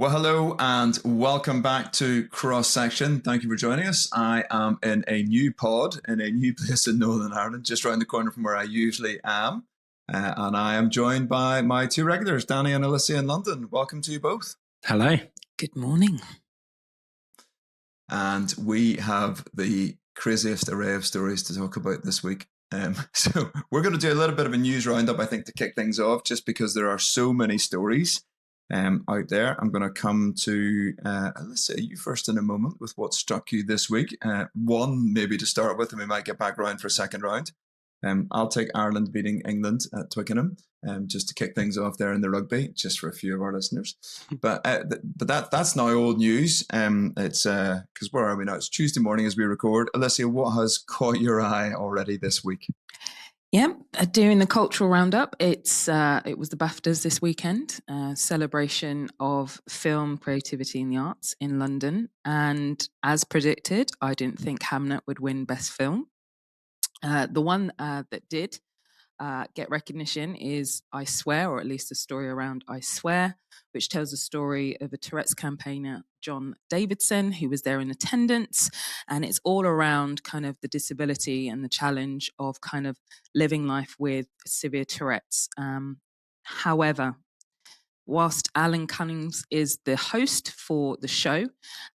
Well, hello and welcome back to Cross Section. Thank you for joining us. I am in a new pod in a new place in Northern Ireland, just around the corner from where I usually am. And I am joined by my two regulars, Danny and Alicia in London. Welcome to you both. Hello. Good morning. And we have the craziest array of stories to talk about this week. So we're going to do a little bit of a news roundup, I think, to kick things off, just because there are so many stories out there. I'm going to come to Alicia, you first in a moment with what struck you this week. One, maybe to start with, and we might get back round for a second round. I'll take Ireland beating England at Twickenham, just to kick things off there in the rugby, just for a few of our listeners. But that's now old news. It's because where are we now? It's Tuesday morning as we record. Alicia, what has caught your eye already this week? Yeah, doing the cultural roundup. It was the BAFTAs this weekend, celebration of film creativity in the arts in London. And as predicted, I didn't think Hamnet would win Best Film. The one that did get recognition is I Swear, or at least a story around I Swear, which tells the story of a Tourette's campaigner, John Davidson, who was there in attendance. And it's all around kind of the disability and the challenge of kind of living life with severe Tourette's. However, whilst Alan Cummings is the host for the show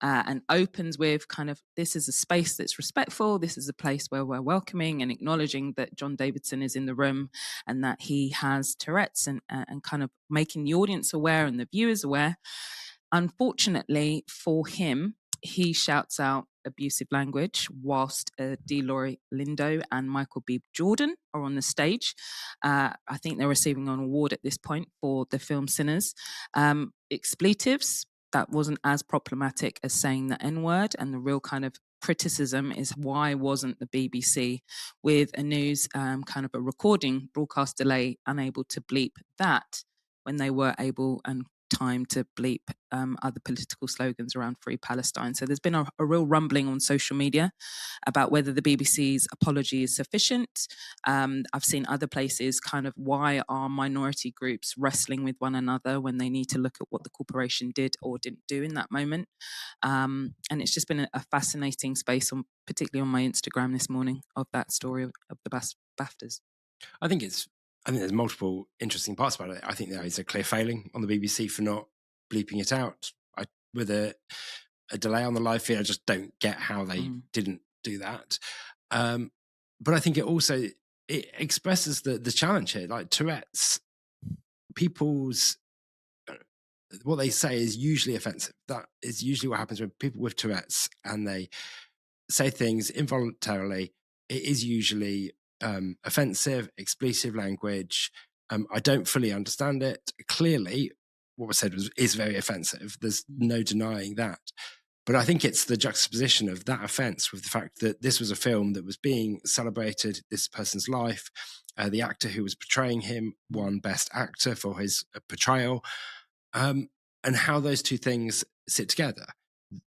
and opens with kind of, this is a space that's respectful, this is a place where we're welcoming and acknowledging that John Davidson is in the room and that he has Tourette's and kind of making the audience aware and the viewers aware. Unfortunately for him, he shouts out abusive language whilst D. Laurie Lindo and Michael B. Jordan are on the stage. I think they're receiving an award at this point for the film Sinners. Expletives, that wasn't as problematic as saying the N-word, and the real kind of criticism is why wasn't the BBC with a news kind of a recording broadcast delay unable to bleep that when they were able and time to bleep other political slogans around Free Palestine. So there's been a real rumbling on social media about whether the BBC's apology is sufficient. I've seen other places kind of, why are minority groups wrestling with one another when they need to look at what the corporation did or didn't do in that moment. And it's just been a fascinating space, particularly on my Instagram this morning, of that story of the BAFTAs. I think there's multiple interesting parts about it. I think there is a clear failing on the BBC for not bleeping it out. With a delay on the live feed, I just don't get how they didn't do that. But I think it expresses the challenge here. Like Tourette's, what they say is usually offensive. That is usually what happens when people with Tourette's and they say things involuntarily. It is usually offensive, expletive language. I don't fully understand it. Clearly, what was said is very offensive. There's no denying that. But I think it's the juxtaposition of that offence with the fact that this was a film that was being celebrated, this person's life. The actor who was portraying him won Best Actor for his portrayal. And how those two things sit together.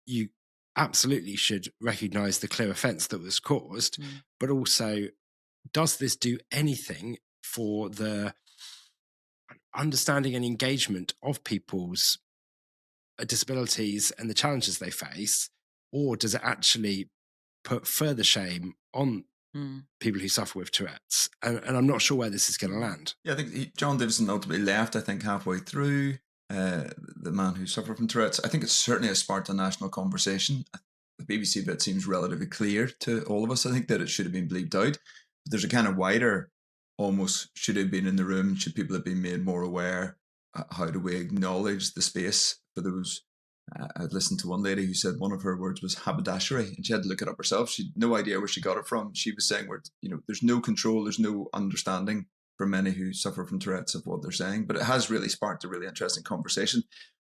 You absolutely should recognise the clear offence that was caused, but also, does this do anything for the understanding and engagement of people's disabilities and the challenges they face, or does it actually put further shame on people who suffer with Tourette's? And I'm not sure where this is going to land. Yeah, I think John Davidson ultimately left, I think, halfway through, the man who suffered from Tourette's. I think it's certainly a sparked a national conversation. The BBC bit seems relatively clear to all of us. I think that it should have been bleeped out. But there's a kind of wider, almost, should have been in the room, should people have been made more aware? How do we acknowledge the space for those? I'd listened to one lady who said one of her words was haberdashery, and she had to look it up herself. She had no idea where she got it from. She was saying, there's no control, there's no understanding for many who suffer from Tourette's of what they're saying. But it has really sparked a really interesting conversation.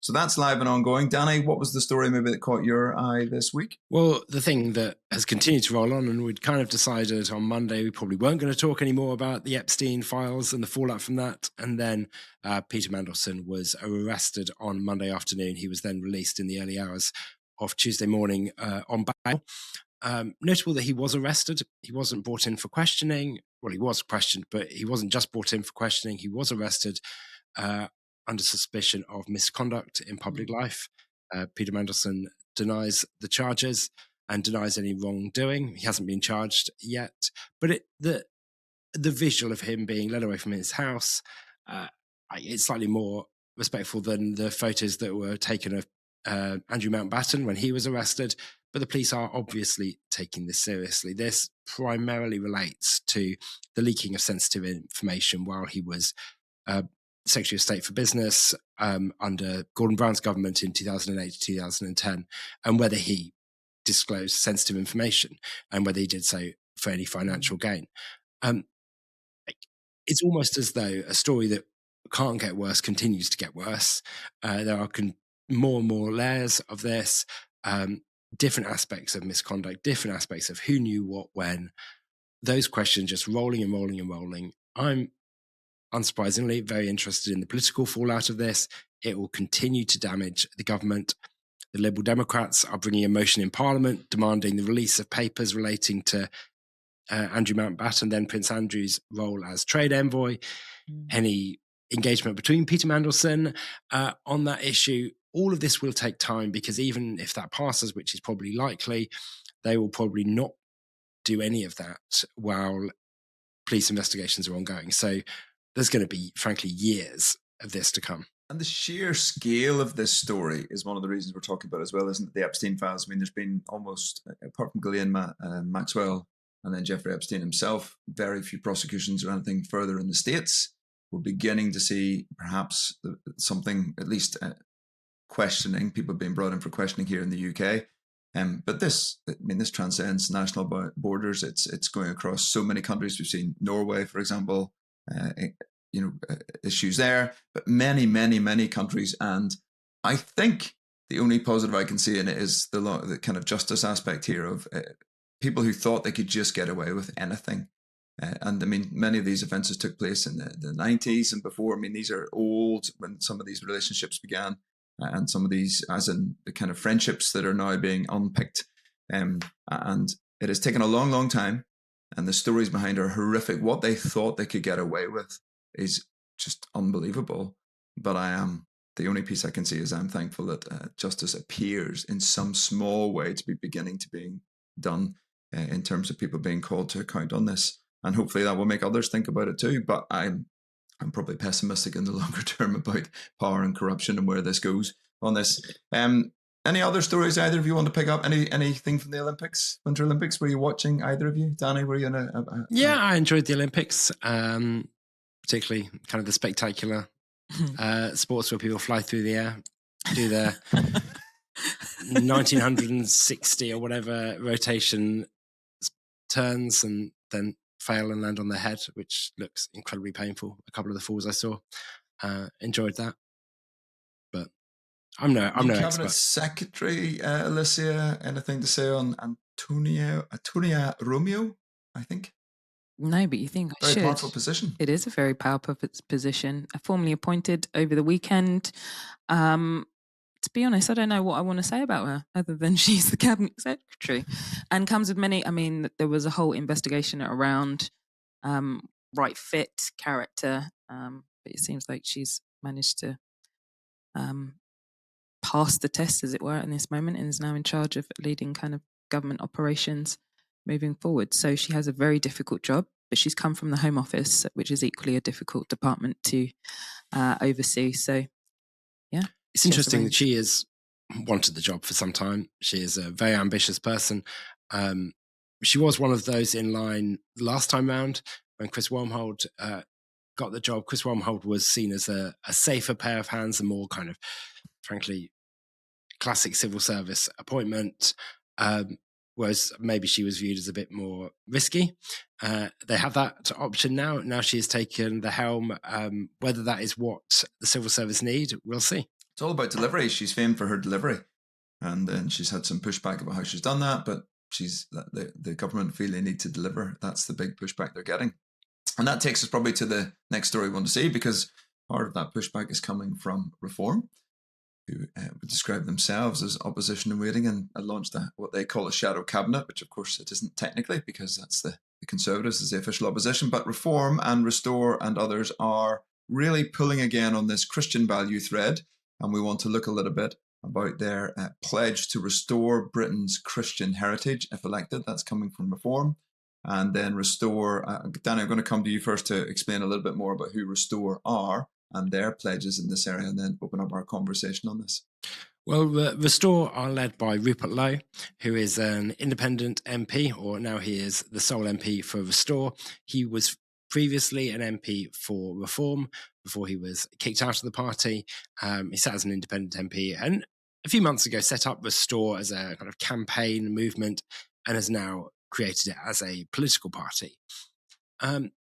So that's live and ongoing. Danny, what was the story maybe that caught your eye this week? Well, the thing that has continued to roll on, and we'd kind of decided on Monday we probably weren't going to talk anymore about the Epstein files and the fallout from that. And then Peter Mandelson was arrested on Monday afternoon. He was then released in the early hours of Tuesday morning on bail. Notable that he was arrested. He wasn't brought in for questioning. Well, he was questioned, but he wasn't just brought in for questioning. He was arrested under suspicion of misconduct in public life. Peter Mandelson denies the charges and denies any wrongdoing. He hasn't been charged yet, but the visual of him being led away from his house, it's slightly more respectful than the photos that were taken of Andrew Mountbatten when he was arrested. But the police are obviously taking this seriously. This primarily relates to the leaking of sensitive information while he was Secretary of State for Business under Gordon Brown's government in 2008 to 2010, and whether he disclosed sensitive information and whether he did so for any financial gain. It's almost as though a story that can't get worse continues to get worse. There are more and more layers of this, different aspects of misconduct, different aspects of who knew what when, those questions just rolling and rolling and rolling. I'm unsurprisingly very interested in the political fallout of this. It will continue to damage the government. The Liberal Democrats are bringing a motion in Parliament demanding the release of papers relating to Andrew Mountbatten, then Prince Andrew's role as trade envoy, any engagement between Peter Mandelson on that issue. All of this will take time, because even if that passes, which is probably likely, they will probably not do any of that while police investigations are ongoing. So there's going to be, frankly, years of this to come. And the sheer scale of this story is one of the reasons we're talking about as well, isn't it? The Epstein files. I mean, there's been almost, apart from Ghislaine Maxwell and then Jeffrey Epstein himself, very few prosecutions or anything further in the States. We're beginning to see perhaps something, at least questioning, people being brought in for questioning here in the UK. But this transcends national borders. It's going across so many countries. We've seen Norway, for example, issues there, but many, many, many countries. And I think the only positive I can see in it is the kind of justice aspect here of people who thought they could just get away with anything. And I mean, many of these offences took place in the 90s and before. I mean, these are old when some of these relationships began, and some of these, as in the kind of friendships that are now being unpicked. And it has taken a long, long time. And the stories behind are horrific. What they thought they could get away with is just unbelievable. But the only piece I can see is I'm thankful that justice appears in some small way to be beginning to being done in terms of people being called to account on this. And hopefully that will make others think about it too. But I'm probably pessimistic in the longer term about power and corruption and where this goes on this. Any other stories either of you want to pick up? Anything from the Olympics, Winter Olympics? Were you watching, either of you? Danny, were you in a Yeah, I enjoyed the Olympics, particularly kind of the spectacular sports where people fly through the air, do their 1960 or whatever rotation turns and then fail and land on their head, which looks incredibly painful. A couple of the falls I saw, enjoyed that. But I'm no Cabinet expert. Secretary Alicia, anything to say on Antonia Romeo? I think No, but you think I should. very powerful position. It is a very powerful position. Formally appointed over the weekend. To be honest, I don't know what I want to say about her other than she's the cabinet secretary, and comes with many. I mean, there was a whole investigation around right fit, character, but it seems like she's managed to pass the test, as it were, in this moment, and is now in charge of leading kind of government operations moving forward. So she has a very difficult job, but she's come from the Home Office, which is equally a difficult department to oversee. So, yeah. It's interesting that she has wanted the job for some time. She is a very ambitious person. She was one of those in line last time round when Chris Wormhold got the job. Chris Wormhold was seen as a safer pair of hands, a more kind of, frankly, classic civil service appointment, whereas maybe she was viewed as a bit more risky. They have that option now. Now she has taken the helm. Whether that is what the civil service need, we'll see. It's all about delivery. She's famed for her delivery, and then she's had some pushback about how she's done that. But the government feel they need to deliver. That's the big pushback they're getting, and that takes us probably to the next story we want to see, because part of that pushback is coming from Reform, who would describe themselves as opposition in waiting, and launched what they call a shadow cabinet, which of course it isn't technically, because that's the Conservatives as the official opposition. But Reform and Restore and others are really pulling again on this Christian value thread, and we want to look a little bit about their pledge to restore Britain's Christian heritage, if elected. That's coming from Reform. And then Restore, Danny, I'm going to come to you first to explain a little bit more about who Restore are and their pledges in this area, and then open up our conversation on this. Well, Restore are led by Rupert Lowe, who is an independent MP, or now he is the sole MP for Restore. He was previously an MP for Reform before he was kicked out of the party. He sat as an independent MP and a few months ago set up Restore as a kind of campaign movement and has now created it as a political party.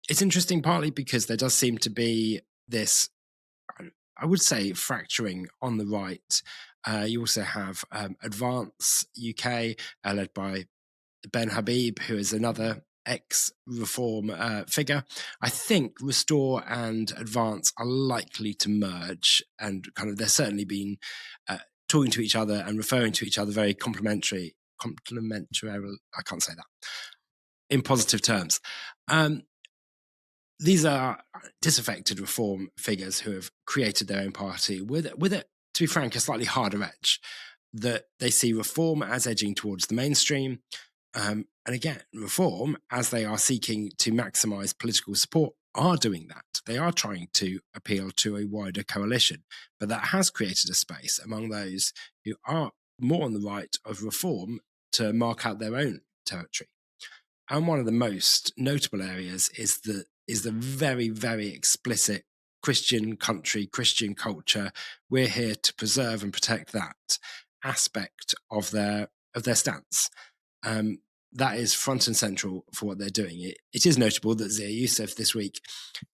It's interesting partly because there does seem to be this, I would say, fracturing on the right. You also have Advance UK, led by Ben Habib, who is another ex-Reform figure. I think Restore and Advance are likely to merge, and kind of they're certainly been talking to each other and referring to each other very complementary, I can't say that, in positive terms. These are disaffected Reform figures who have created their own party with it, to be frank, a slightly harder edge, that they see Reform as edging towards the mainstream. And again, Reform, as they are seeking to maximise political support, are doing that. They are trying to appeal to a wider coalition, but that has created a space among those who are more on the right of Reform to mark out their own territory. And one of the most notable areas is the very, very explicit Christian country, Christian culture. We're here to preserve and protect that aspect of their stance. That is front and central for what they're doing. It is notable that Zia Youssef this week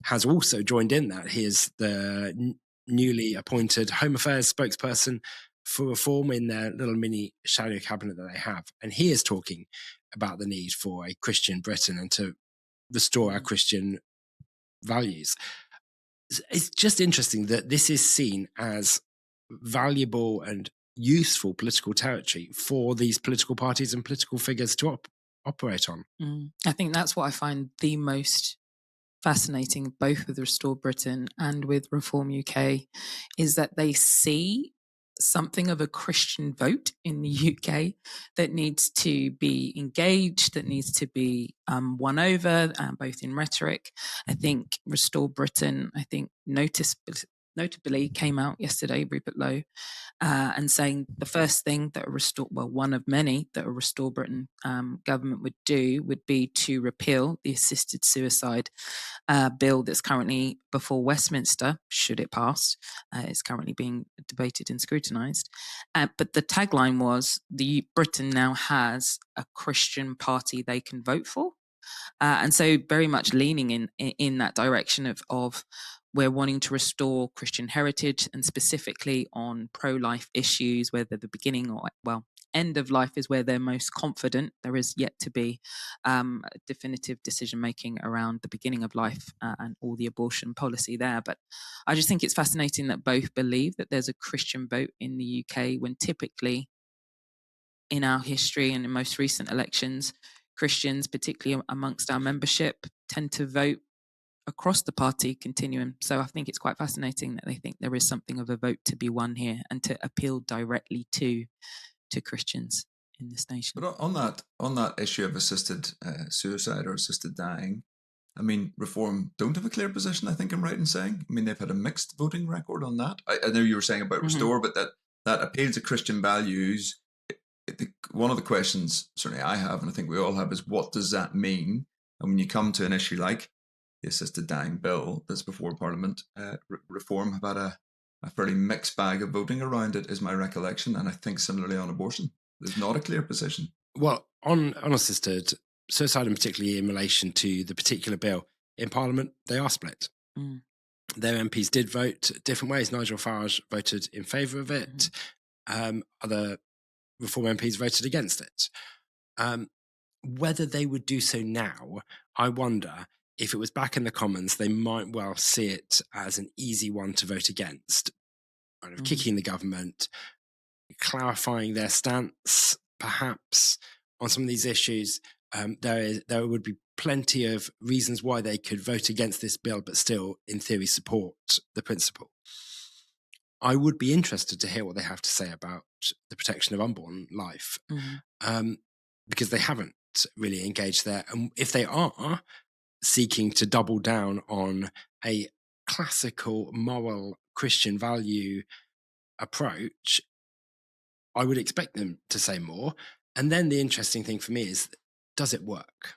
has also joined in that. He is the newly appointed Home Affairs spokesperson for Reform in their little mini shadow cabinet that they have. And he is talking about the need for a Christian Britain and to restore our Christian values. It's just interesting that this is seen as valuable and useful political territory for these political parties and political figures to operate on. I think that's what I find the most fascinating, both with Restore Britain and with Reform UK, is that they see something of a Christian vote in the UK that needs to be engaged, that needs to be won over, both in rhetoric. I think Restore Britain, notably came out yesterday, Rupert Lowe, and saying the first thing that one of many that a Restore Britain government would do would be to repeal the assisted suicide bill that's currently before Westminster, should it pass. It's currently being debated and scrutinised. But the tagline was, Britain now has a Christian party they can vote for. And so very much leaning in that direction of we're wanting to restore Christian heritage, and specifically on pro-life issues, whether the beginning or, end of life is where they're most confident. There is yet to be definitive decision-making around the beginning of life and all the abortion policy there. But I just think it's fascinating that both believe that there's a Christian vote in the UK, when typically in our history and in most recent elections, Christians, particularly amongst our membership, tend to vote across the party continuum. So I think it's quite fascinating that they think there is something of a vote to be won here and to appeal directly to Christians in this nation. But on that issue of assisted suicide or assisted dying, I mean, Reform don't have a clear position, I think I'm right in saying. I mean, they've had a mixed voting record on that. I know you were saying about Restore, but that appeal to Christian values, one of the questions certainly I have, and I think we all have, is what does that mean? And when you come to an issue like the assisted dying bill that's before Parliament, Reform have had a fairly mixed bag of voting around it, is my recollection. And I think similarly on abortion, there's not a clear position. Well, on assisted suicide, and particularly in relation to the particular bill in Parliament, they are split. Their MPs did vote different ways. Nigel Farage voted in favour of it. Other Reform MPs voted against it. Whether they would do so now, I wonder. If it was back in the Commons, they might well see it as an easy one to vote against, kind of kicking the government, clarifying their stance, perhaps, on some of these issues. there would be plenty of reasons why they could vote against this bill, but still, in theory, support the principle. I would be interested to hear what they have to say about the protection of unborn life, because they haven't really engaged there. And if they are seeking to double down on a classical moral Christian value approach, I would expect them to say more. And then the interesting thing for me is, does it work?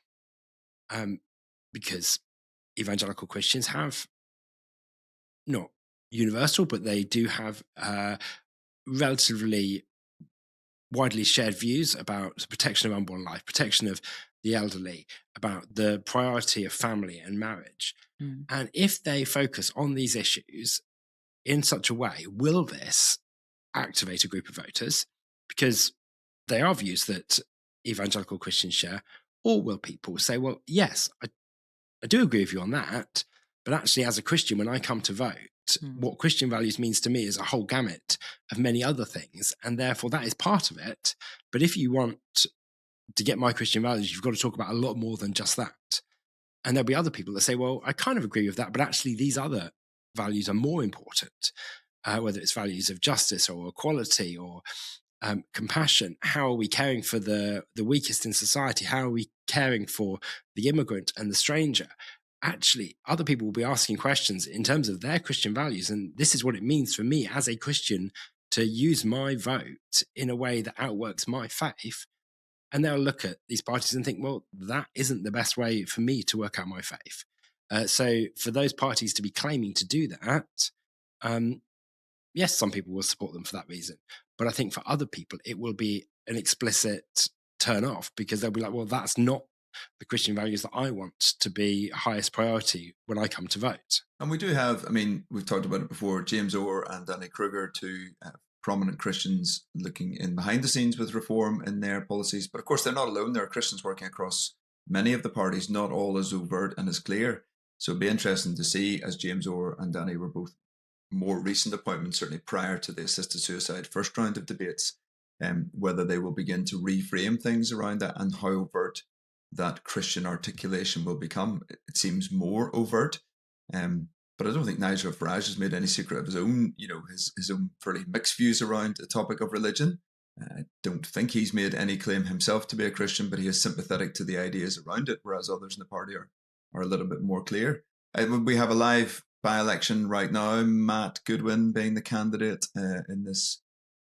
Because evangelical Christians have not universal, but they do have relatively widely shared views about the protection of unborn life, protection of the elderly, about the priority of family and marriage. And if they focus on these issues in such a way, will this activate a group of voters? Because they are views that evangelical Christians share. Or will people say, well, yes, I do agree with you on that, but actually as a Christian, when I come to vote, what Christian values means to me is a whole gamut of many other things, and therefore that is part of it. But if you want to get my Christian values, you've got to talk about a lot more than just that. And there'll be other people that say, well, I kind of agree with that, but actually these other values are more important, whether it's values of justice or equality or compassion. How are we caring for the weakest in society? How are we caring for the immigrant and the stranger? Actually, other people will be asking questions in terms of their Christian values. And this is what it means for me as a Christian to use my vote in a way that outworks my faith. And they'll look at these parties and think, well, that isn't the best way for me to work out my faith. So for those parties to be claiming to do that, yes, some people will support them for that reason. But I think for other people, it will be an explicit turn off, because they'll be like, well, that's not the Christian values that I want to be highest priority when I come to vote. And we do have, I mean, we've talked about it before, James Orr and Danny Kruger, two prominent Christians looking in behind the scenes with reform in their policies. But of course, they're not alone. There are Christians working across many of the parties, not all as overt and as clear. So it'd be interesting to see, as James Orr and Danny were both more recent appointments, certainly prior to the assisted suicide first round of debates, whether they will begin to reframe things around that and how overt that Christian articulation will become. It seems more overt, but I don't think Nigel Farage has made any secret of his own, his own fairly mixed views around the topic of religion. I don't think he's made any claim himself to be a Christian, but he is sympathetic to the ideas around it, whereas others in the party are a little bit more clear. We have a live by-election right now, Matt Goodwin being the candidate in this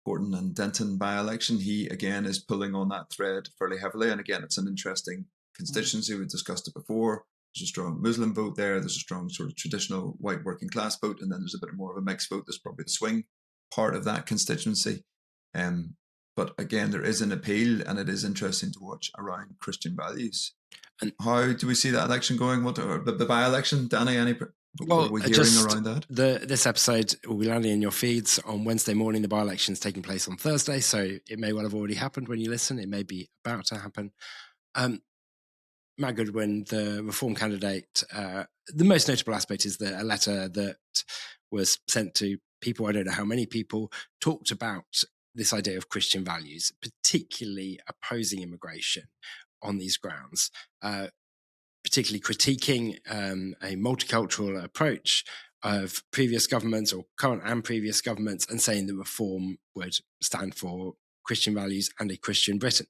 Gorton and Denton by-election. He, again, is pulling on that thread fairly heavily. And again, it's an interesting constituency. We discussed it before. There's a strong Muslim vote there. There's a strong sort of traditional white working class vote. And then there's a bit more of a mixed vote. There's probably the swing part of that constituency. But again, there is an appeal, and it is interesting to watch around Christian values. And how do we see that election going? What the by-election, Danny? What are we hearing around that? This episode will be landing in your feeds on Wednesday morning. The by-election is taking place on Thursday, so it may well have already happened when you listen. It may be about to happen. Matt Goodwin, the Reform candidate, the most notable aspect is that a letter that was sent to people, I don't know how many people, talked about this idea of Christian values, particularly opposing immigration on these grounds, particularly critiquing a multicultural approach of previous governments, or current and previous governments, and saying that reform would stand for Christian values and a Christian Britain.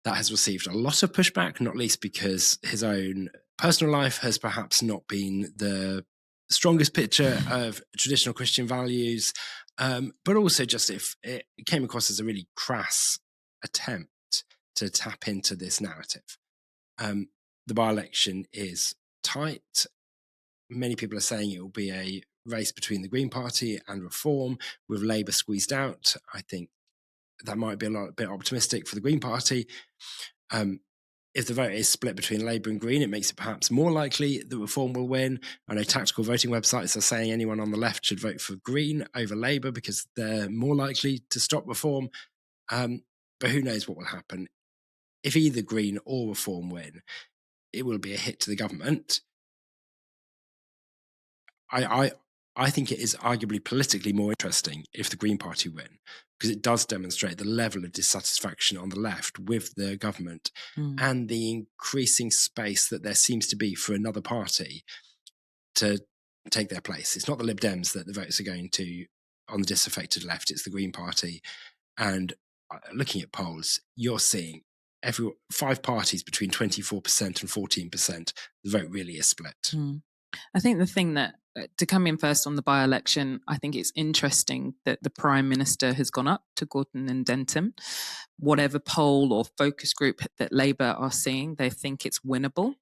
That has received a lot of pushback, not least because his own personal life has perhaps not been the strongest picture of traditional Christian values, but also just if it came across as a really crass attempt to tap into this narrative. The by-election is tight. Many people are saying it will be a race between the Green Party and Reform, with Labour squeezed out. I think that might be a bit optimistic for the Green Party. If the vote is split between Labour and Green, it makes it perhaps more likely that Reform will win. I know tactical voting websites are saying anyone on the left should vote for Green over Labour because they're more likely to stop Reform. But who knows what will happen. If either Green or Reform win, it will be a hit to the government. I think it is arguably politically more interesting if the Green Party win, because it does demonstrate the level of dissatisfaction on the left with the government and the increasing space that there seems to be for another party to take their place. It's not the Lib Dems that the votes are going to on the disaffected left, it's the Green Party. And looking at polls, you're seeing 5 parties between 24% and 14%. The vote really is split. I think the thing that, to come in first on the by-election, I think it's interesting that the Prime Minister has gone up to Gorton and Denton. Whatever poll or focus group that Labour are seeing, they think it's winnable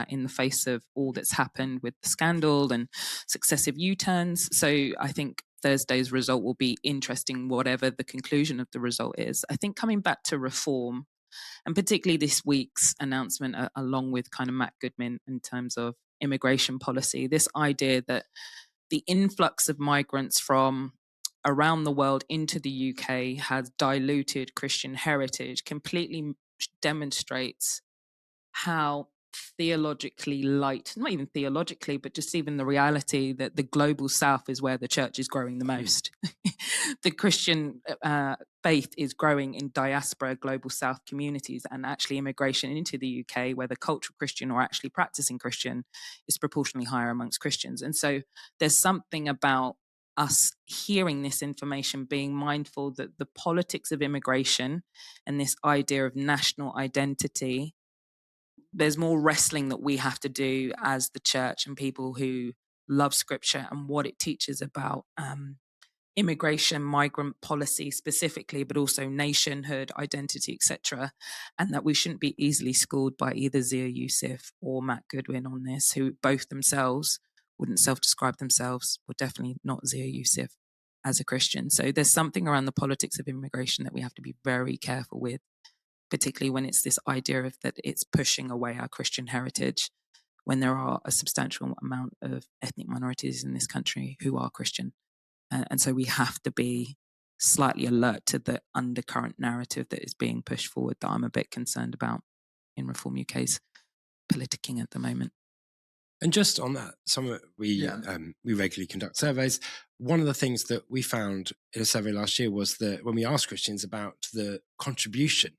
in the face of all that's happened with the scandal and successive U-turns. So I think Thursday's result will be interesting, whatever the conclusion of the result is. I think coming back to reform, and particularly this week's announcement, along with kind of Matt Goodman in terms of immigration policy, this idea that the influx of migrants from around the world into the UK has diluted Christian heritage completely demonstrates how theologically light, not even theologically, but just even the reality that the global south is where the church is growing the most. The Christian faith is growing in diaspora global south communities, and actually immigration into the UK, whether cultural Christian or actually practicing Christian, is proportionally higher amongst Christians. And so there's something about us hearing this information, being mindful that the politics of immigration and this idea of national identity, there's more wrestling that we have to do as the church and people who love scripture and what it teaches about immigration, migrant policy specifically, but also nationhood, identity, etc. And that we shouldn't be easily schooled by either Zia Youssef or Matt Goodwin on this, who both themselves wouldn't self-describe themselves, or definitely not Zia Youssef as a Christian. So there's something around the politics of immigration that we have to be very careful with, particularly when it's this idea of that it's pushing away our Christian heritage, when there are a substantial amount of ethnic minorities in this country who are Christian. And so we have to be slightly alert to the undercurrent narrative that is being pushed forward that I'm a bit concerned about in Reform UK's politicking at the moment. And just on that, we regularly conduct surveys. One of the things that we found in a survey last year was that when we asked Christians about the contribution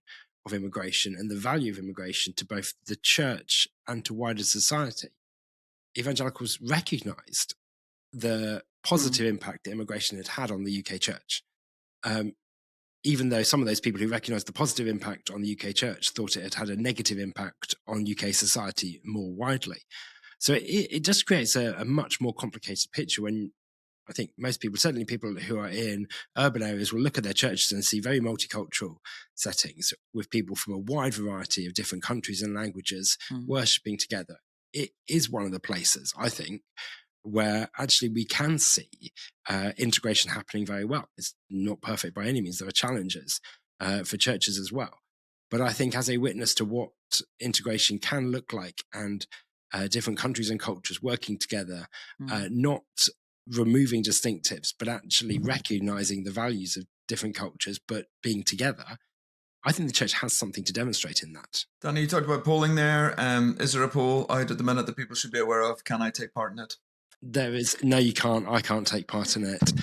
of immigration and the value of immigration to both the church and to wider society, evangelicals recognised the positive impact that immigration had had on the UK church. Even though some of those people who recognised the positive impact on the UK church thought it had had a negative impact on UK society more widely. So it just creates a much more complicated picture when I think most people, certainly people who are in urban areas, will look at their churches and see very multicultural settings with people from a wide variety of different countries and languages worshipping together. It is one of the places, I think, where actually we can see integration happening very well. It's not perfect by any means. There are challenges for churches as well. But I think as a witness to what integration can look like and different countries and cultures working together, not removing distinctives, but actually recognizing the values of different cultures, but being together, I think the church has something to demonstrate in that. Danny, you talked about polling there. Is there a poll out at the minute that people should be aware of? Can I take part in it? There is. No, you can't. I can't take part in it.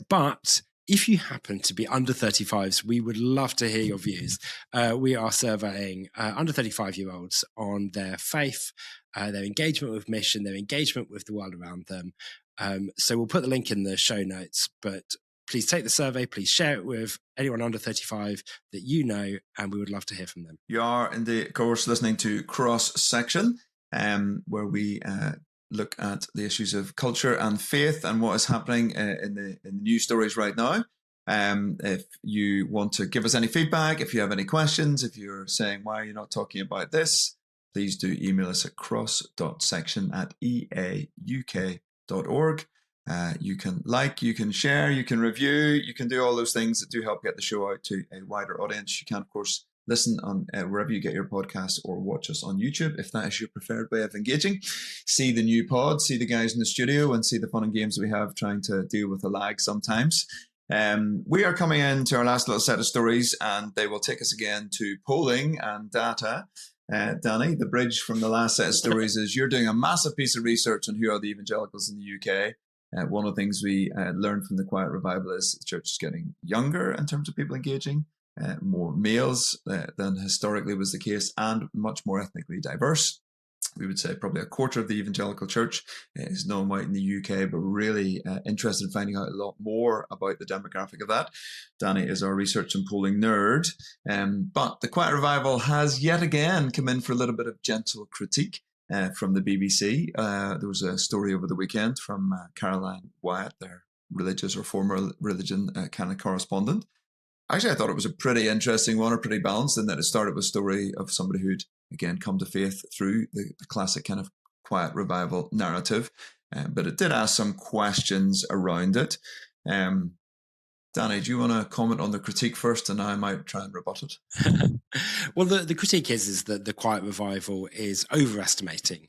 But if you happen to be under 35s, we would love to hear your views. We are surveying under 35-year-olds on their faith, their engagement with mission, their engagement with the world around them. So we'll put the link in the show notes, but please take the survey, please share it with anyone under 35 that you know, and we would love to hear from them. You are, indeed, of course, listening to Cross Section, where we look at the issues of culture and faith and what is happening in the news stories right now. If you want to give us any feedback, if you have any questions, if you're saying, why are you not talking about this, please do email us at cross.section@eauk.org. You can like, you can share, you can review, you can do all those things that do help get the show out to a wider audience. You can, of course, listen on wherever you get your podcasts or watch us on YouTube, if that is your preferred way of engaging. See the new pod, see the guys in the studio, and see the fun and games we have trying to deal with the lag sometimes. We are coming into our last little set of stories, and they will take us again to polling and data. Danny, the bridge from the last set of stories is you're doing a massive piece of research on who are the evangelicals in the UK. One of the things we learned from the Quiet Revival is the church is getting younger in terms of people engaging, more males than historically was the case, and much more ethnically diverse. We would say probably a quarter of the evangelical church is non-white in the UK, but we're really interested in finding out a lot more about the demographic of that. Danny is our research and polling nerd. But the Quiet Revival has yet again come in for a little bit of gentle critique from the BBC. There was a story over the weekend from Caroline Wyatt, their religious or former religion kind of correspondent. Actually, I thought it was a pretty interesting one, or pretty balanced, in that it started with a story of somebody who'd, again, come to faith through the classic kind of Quiet Revival narrative. But it did ask some questions around it. Danny, do you want to comment on the critique first, and I might try and rebut it? Well, the critique is that the Quiet Revival is overestimating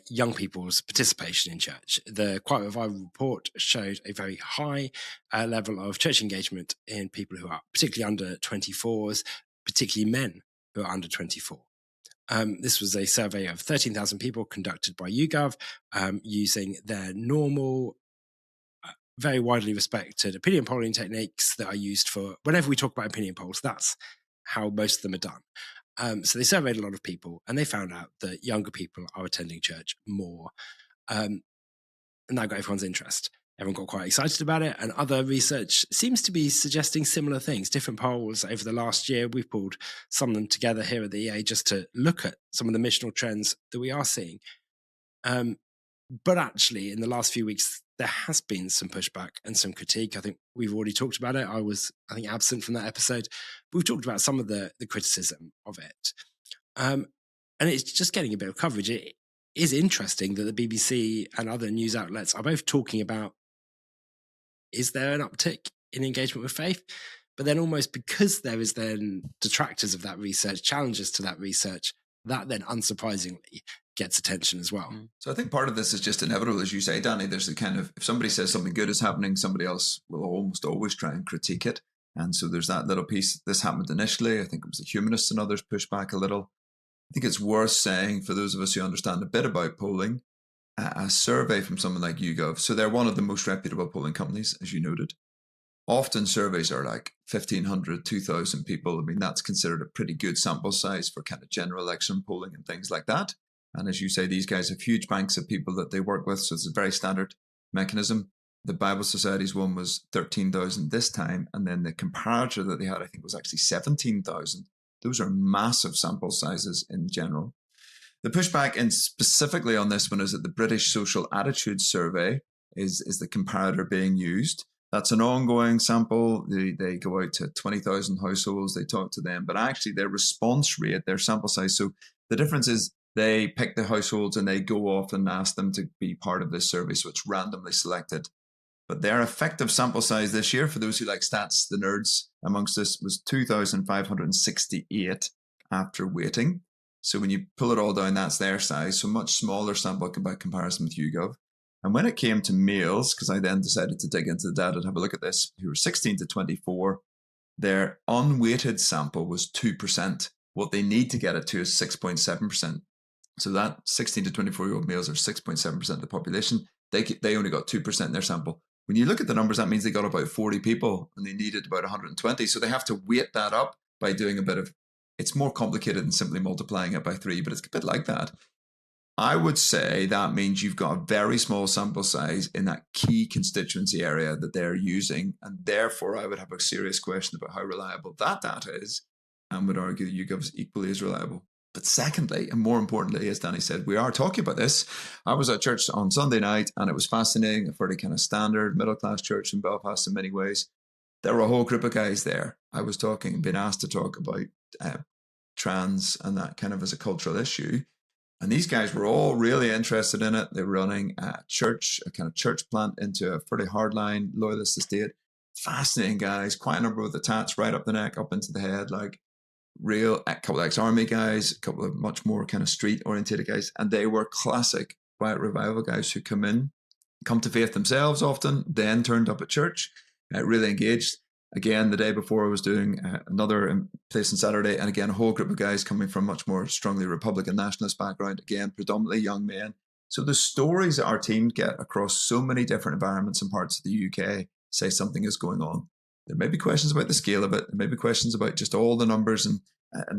young people's participation in church. The Quiet Revival report showed a very high level of church engagement in people who are particularly under 24s, particularly men who are under 24. This was a survey of 13,000 people conducted by YouGov using their normal, very widely respected opinion polling techniques that are used for whenever we talk about opinion polls. That's how most of them are done. So they surveyed a lot of people, and they found out that younger people are attending church more. And that got everyone's interest. Everyone got quite excited about it, and other research seems to be suggesting similar things. Different polls over the last year, we've pulled some of them together here at the EA just to look at some of the missional trends that we are seeing. But actually, in the last few weeks, there has been some pushback and some critique. I think we've already talked about it. I was, absent from that episode. But we've talked about some of the criticism of it. And it's just getting a bit of coverage. It is interesting that the BBC and other news outlets are both talking about, is there an uptick in engagement with faith? But then almost because there is then detractors of that research, challenges to that research, that then unsurprisingly gets attention as well. So I think part of this is just inevitable, as you say, Danny. There's a kind of, if somebody says something good is happening, somebody else will almost always try and critique it. And so there's that little piece. This happened initially. I think it was the humanists and others pushed back a little. I think it's worth saying, for those of us who understand a bit about polling, a survey from someone like YouGov, so they're one of the most reputable polling companies, as you noted. Often surveys are like 1,500, 2,000 people. I mean, that's considered a pretty good sample size for kind of general election polling and things like that. And as you say, these guys have huge banks of people that they work with, so it's a very standard mechanism. The Bible Society's one was 13,000 this time, and then the comparator that they had, I think, was actually 17,000. Those are massive sample sizes in general. The pushback, and specifically on this one, is that the British Social Attitudes Survey is the comparator being used. That's an ongoing sample. They go out to 20,000 households, they talk to them, but actually their response rate, their sample size. So the difference is they pick the households and they go off and ask them to be part of this survey. So it's randomly selected. But their effective sample size this year, for those who like stats, the nerds amongst us, was 2,568 after waiting. So when you pull it all down, that's their size. So much smaller sample by comparison with YouGov. And when it came to males, because I then decided to dig into the data and have a look at this, who were 16 to 24, their unweighted sample was 2%. What they need to get it to is 6.7%. So that 16 to 24-year-old males are 6.7% of the population. They only got 2% in their sample. When you look at the numbers, that means they got about 40 people and they needed about 120. So they have to weight that up by doing a bit of, it's more complicated than simply multiplying it by 3, but it's a bit like that. I would say that means you've got a very small sample size in that key constituency area that they're using. And therefore, I would have a serious question about how reliable that data is, and would argue that YouGov is equally as reliable. But secondly, and more importantly, as Danny said, we are talking about this. I was at church on Sunday night, and it was fascinating, a fairly kind of standard middle-class church in Belfast in many ways. There were a whole group of guys there. I was being asked to talk about trans and that kind of as a cultural issue. And these guys were all really interested in it. They were running a church, a kind of church plant into a pretty hardline loyalist estate. Fascinating guys, quite a number with the tats right up the neck, up into the head, like real, a couple of ex-army guys, a couple of much more kind of street-oriented guys. And they were classic Quiet Revival guys who come to faith themselves often, then turned up at church, really engaged. Again, the day before I was doing another place on Saturday, and again, a whole group of guys coming from much more strongly Republican nationalist background, again, predominantly young men. So the stories that our team get across so many different environments and parts of the UK say something is going on. There may be questions about the scale of it. There may be questions about just all the numbers and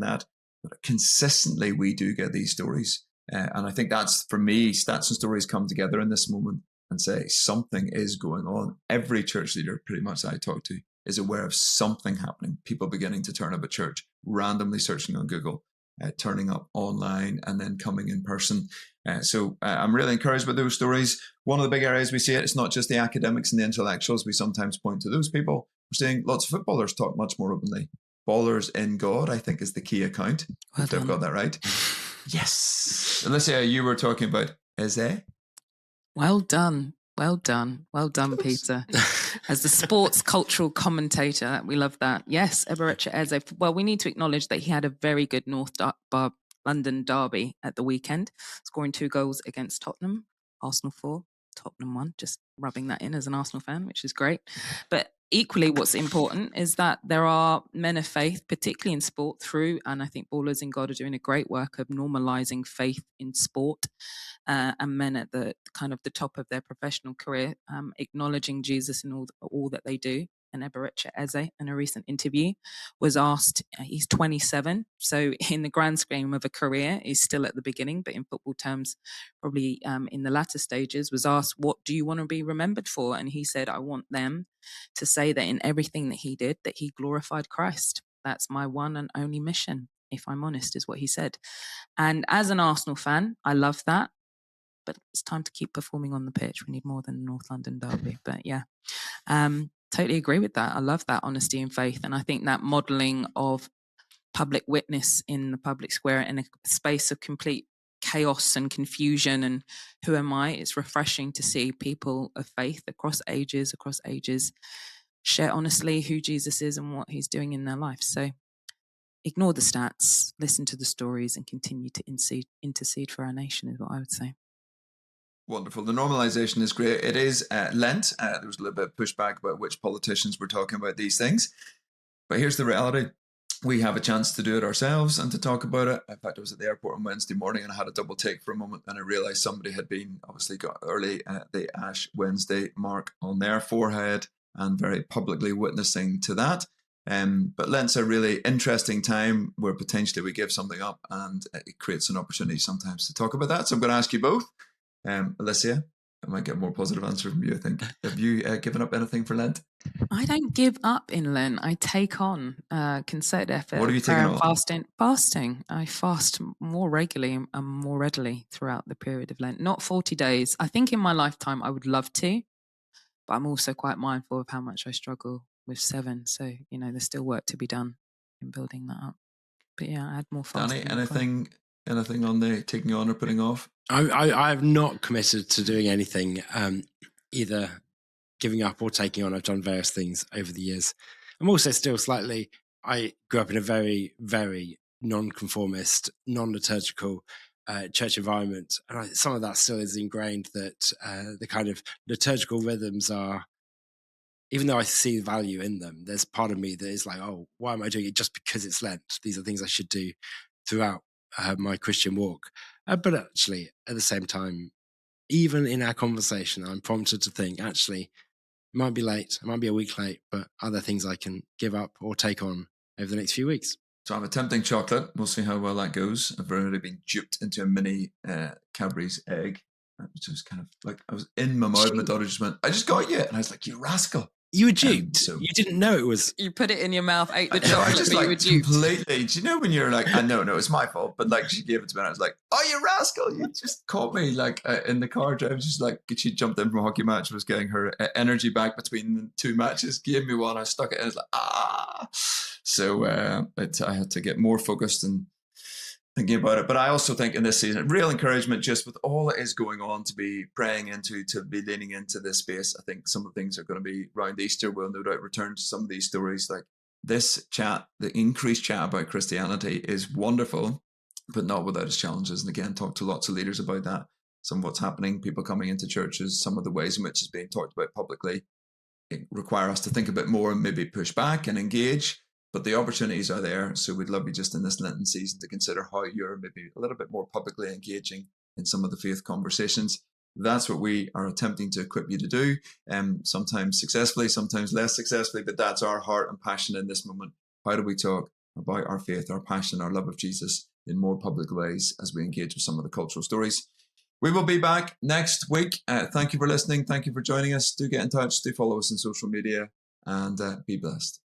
that. But consistently, we do get these stories. And I think that's, for me, stats and stories come together in this moment and say something is going on. Every church leader, pretty much, that I talk to, is aware of something happening. People beginning to turn up at church, randomly searching on Google, turning up online, and then coming in person. So I'm really encouraged by those stories. One of the big areas we see it's not just the academics and the intellectuals. We sometimes point to those people. We're seeing lots of footballers talk much more openly. Ballers in God, I think, is the key account. Well if I've got that right. Yes. Alicia, you were talking about Eze. Well done. Well done. Well done, Peter. As the sports cultural commentator, we love that. Yes, Eberechi Eze. Well, we need to acknowledge that he had a very good London derby at the weekend, scoring 2 goals against Tottenham. Arsenal 4, Tottenham 1. Just rubbing that in as an Arsenal fan, which is great. But equally, what's important is that there are men of faith, particularly in sport, and I think Ballers in God are doing a great work of normalizing faith in sport, and men at the kind of the top of their professional career, acknowledging Jesus in all that they do. And Eberechi Eze, in a recent interview, was asked, he's 27, so in the grand scheme of a career, he's still at the beginning, but in football terms, probably in the latter stages, was asked, what do you want to be remembered for? And he said, I want them to say that in everything that he did, that he glorified Christ. That's my one and only mission, if I'm honest, is what he said. And as an Arsenal fan, I love that. But it's time to keep performing on the pitch. We need more than the North London derby. But yeah, totally agree with that. I love that honesty and faith. And I think that modelling of public witness in the public square in a space of complete chaos and confusion and who am I, it's refreshing to see people of faith across ages share honestly who Jesus is and what he's doing in their life. So ignore the stats, listen to the stories, and continue to intercede for our nation is what I would say. Wonderful. The normalization is great. It is Lent. There was a little bit of pushback about which politicians were talking about these things. But here's the reality. We have a chance to do it ourselves and to talk about it. In fact, I was at the airport on Wednesday morning and I had a double take for a moment and I realised somebody had been obviously got early the Ash Wednesday mark on their forehead and very publicly witnessing to that. But Lent's a really interesting time where potentially we give something up and it creates an opportunity sometimes to talk about that. So I'm going to ask you both. Alicia, I might get a more positive answer from you, I think. Have you given up anything for Lent? I don't give up in Lent. I take on concerted effort. What are you taking on? Fasting. I fast more regularly and more readily throughout the period of Lent. Not 40 days. I think in my lifetime I would love to, but I'm also quite mindful of how much I struggle with 7. So, there's still work to be done in building that up. But yeah, I had more fasting. Danny, anything on the taking on or putting off? I have not committed to doing anything, either giving up or taking on. I've done various things over the years. I'm also still I grew up in a very, very non-conformist, non-liturgical church environment. And some of that still is ingrained that the kind of liturgical rhythms are, even though I see value in them, there's part of me that is like, oh, why am I doing it just because it's Lent? These are things I should do throughout my Christian walk. But actually, at the same time, even in our conversation, I'm prompted to think, actually, it might be late, it might be a week late, but are there things I can give up or take on over the next few weeks? So I'm attempting chocolate. We'll see how well that goes. I've already been duped into a mini Cadbury's egg, which was kind of like, I was in my mouth, my daughter just went, I just got you. And I was like, you rascal. You were duped. So you didn't know it was. You put it in your mouth, ate the chocolate, just but you were duped. Completely. Do you know when you're like, I know, it's my fault, but like she gave it to me and I was like, oh, you rascal, you just caught me like in the car drive. Just like she jumped in from a hockey match, was getting her energy back between the 2 matches, gave me one, I stuck it in, it's like, ah. So I had to get more focused and thinking about it. But I also think in this season, real encouragement just with all that is going on to be praying into, to be leaning into this space. I think some of the things are going to be around Easter. We'll no doubt return to some of these stories. Like this chat, the increased chat about Christianity is wonderful, but not without its challenges. And again, talk to lots of leaders about that. Some of what's happening, people coming into churches, some of the ways in which it's being talked about publicly. require us to think a bit more and maybe push back and engage. But the opportunities are there. So we'd love you just in this Lenten season to consider how you're maybe a little bit more publicly engaging in some of the faith conversations. That's what we are attempting to equip you to do, sometimes successfully, sometimes less successfully, but that's our heart and passion in this moment. How do we talk about our faith, our passion, our love of Jesus in more public ways as we engage with some of the cultural stories? We will be back next week. Thank you for listening. Thank you for joining us. Do get in touch. Do follow us on social media, and be blessed.